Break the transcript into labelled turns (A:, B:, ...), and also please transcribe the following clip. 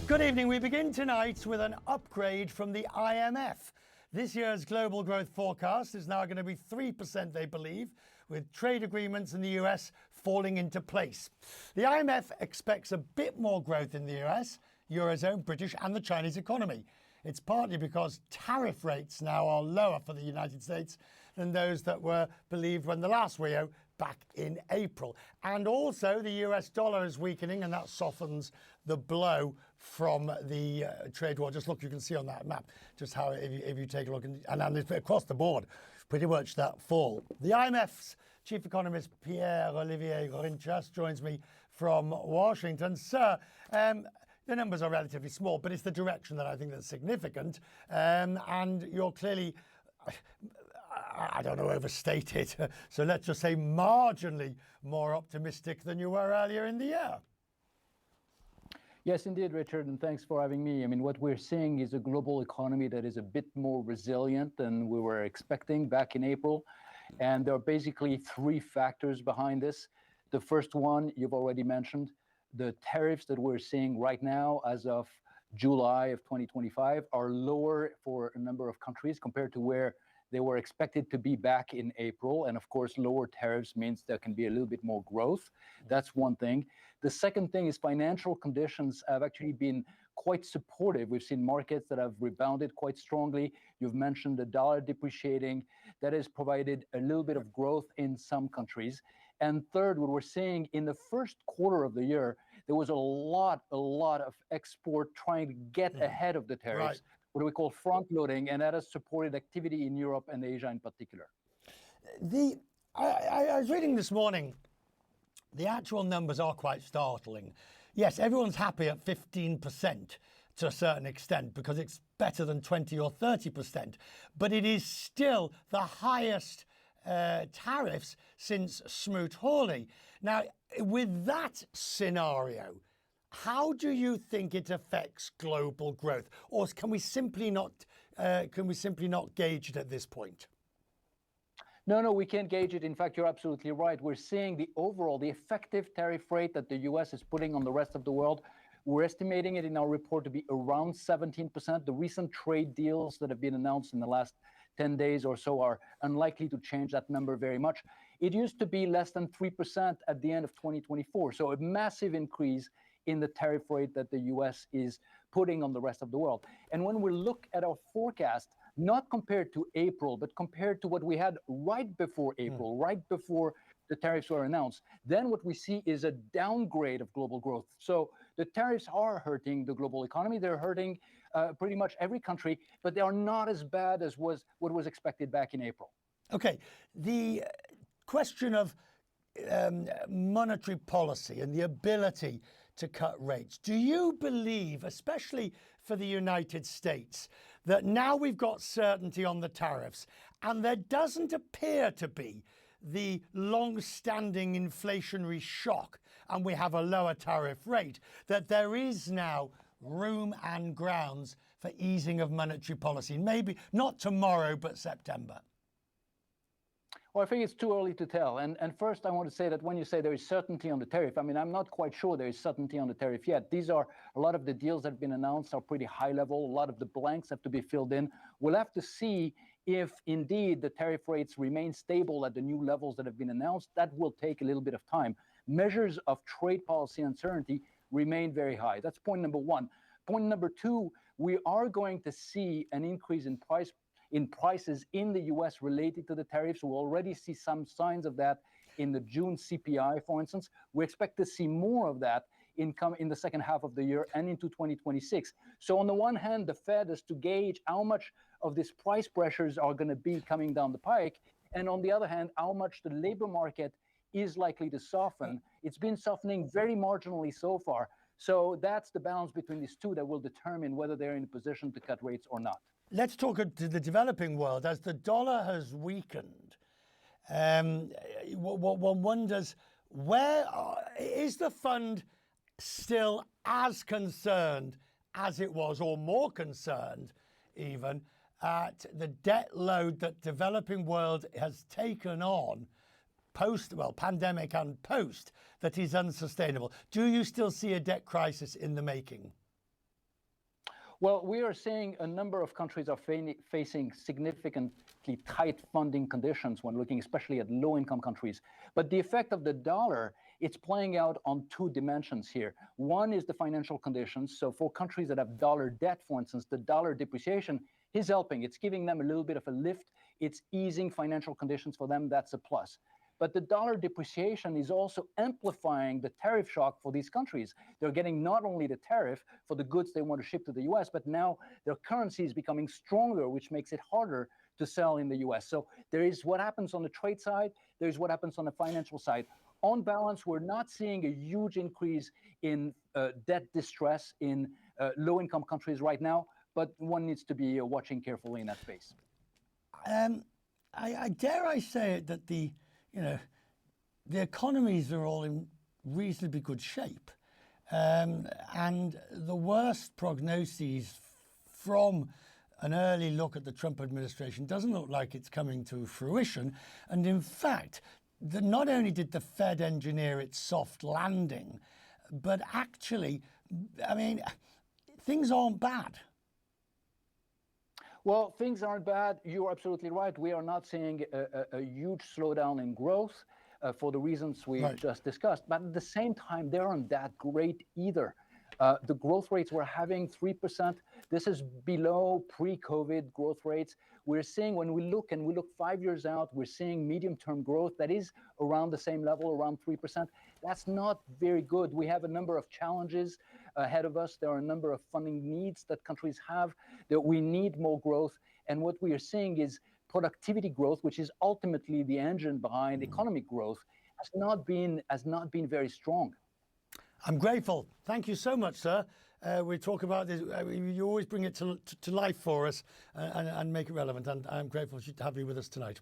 A: Good evening. We begin tonight with an upgrade from the IMF. This year's global growth forecast is now going to be 3%, they believe, with trade agreements in the US falling into place. The IMF expects a bit more growth in the US, Eurozone, British and the Chinese economy. It's partly because tariff rates now are lower for the United States than those that were believed when the last Rio back in April. And also the US dollar is weakening, and that softens the blow from the trade war. Just look, you can see on that map just how, if you take a look, and across the board, pretty much that fall. The IMF's chief economist Pierre-Olivier Gourinchas joins me from Washington. Sir, the numbers are relatively small, but it's the direction that I think that's significant. And you're clearly, I don't know, overstated. So let's just say marginally more optimistic than you were earlier in the year.
B: Yes, indeed, Richard, and thanks for having me. I mean, what we're seeing is a global economy that is a bit more resilient than we were expecting back in April. And there are basically three factors behind this. The first one, you've already mentioned, the tariffs that we're seeing right now as of July of 2025 are lower for a number of countries compared to where they were expected to be back in April. And of course, lower tariffs means there can be a little bit more growth. That's one thing. The second thing is financial conditions have actually been quite supportive. We've seen markets that have rebounded quite strongly. You've mentioned the dollar depreciating. That has provided a little bit of growth in some countries. And third, what we're seeing in the first quarter of the year, there was a lot of export trying to get ahead of the tariffs. Right. What we call front loading, and that has supported activity in Europe and Asia in particular.
A: I was reading this morning, the actual numbers are quite startling. Yes, everyone's happy at 15% to a certain extent because it's better than 20 or 30%, but it is still the highest tariffs since Smoot-Hawley. Now, with that scenario, how do you think it affects global growth, or can we simply not gauge it at this point?
B: No, we can't gauge it. In fact, you're absolutely right. We're seeing the effective tariff rate that the US is putting on the rest of the world. We're estimating it in our report to be around 17%. The recent trade deals that have been announced in the last 10 days or so are unlikely to change that number very much. It used to be less than 3% at the end of 2024. So a massive increase in the tariff rate that the US is putting on the rest of the world. And when we look at our forecast, not compared to April, but compared to what we had right before April, right before the tariffs were announced, then what we see is a downgrade of global growth. So the tariffs are hurting the global economy. They're hurting pretty much every country, but they are not as bad as what was expected back in April.
A: Okay, the question of monetary policy and the ability to cut rates. Do you believe, especially for the United States, that now we've got certainty on the tariffs and there doesn't appear to be the long-standing inflationary shock and we have a lower tariff rate, that there is now room and grounds for easing of monetary policy? Maybe not tomorrow, but September.
B: Well, I think it's too early to tell. And first, I want to say that when you say there is certainty on the tariff, I mean, I'm not quite sure there is certainty on the tariff yet. A lot of the deals that have been announced are pretty high level. A lot of the blanks have to be filled in. We'll have to see if indeed the tariff rates remain stable at the new levels that have been announced. That will take a little bit of time. Measures of trade policy uncertainty remain very high. That's point number one. Point number two, we are going to see an increase in prices in the US related to the tariffs. We already see some signs of that in the June CPI, for instance. We expect to see more of that in the second half of the year and into 2026. So on the one hand, the Fed is to gauge how much of these price pressures are going to be coming down the pike. And on the other hand, how much the labor market is likely to soften. It's been softening very marginally so far. So that's the balance between these two that will determine whether they're in a position to cut rates or not.
A: Let's talk to the developing world. As the dollar has weakened, one wonders, is the fund still as concerned as it was, or more concerned even, at the debt load that developing world has taken on pandemic and post, that is unsustainable? Do you still see a debt crisis in the making?
B: Well, we are seeing a number of countries are facing significantly tight funding conditions when looking especially at low-income countries. But the effect of the dollar, it's playing out on two dimensions here. One is the financial conditions. So for countries that have dollar debt, for instance, the dollar depreciation is helping. It's giving them a little bit of a lift. It's easing financial conditions for them. That's a plus. But the dollar depreciation is also amplifying the tariff shock for these countries. They're getting not only the tariff for the goods they want to ship to the US, but now their currency is becoming stronger, which makes it harder to sell in the US. So there is what happens on the trade side, there's what happens on the financial side. On balance, we're not seeing a huge increase in debt distress in low-income countries right now, but one needs to be watching carefully in that space.
A: I dare I say it that the economies are all in reasonably good shape. And the worst prognoses from an early look at the Trump administration doesn't look like it's coming to fruition. And in fact, not only did the Fed engineer its soft landing, but actually, I mean, things aren't bad.
B: Well, things aren't bad. You're absolutely right. We are not seeing a huge slowdown in growth for the reasons we just discussed. But at the same time, they aren't that great either. The growth rates we're having, 3%, this is below pre-COVID growth rates. We're seeing, when we look 5 years out, we're seeing medium-term growth that is around the same level, around 3%. That's not very good. We have a number of challenges ahead of us. There are a number of funding needs that countries have, that we need more growth. And what we are seeing is productivity growth, which is ultimately the engine behind economic growth, has not been very strong.
A: I'm grateful. Thank you so much, sir. We talk about this. You always bring it to life for us and make it relevant. And I'm grateful to have you with us tonight.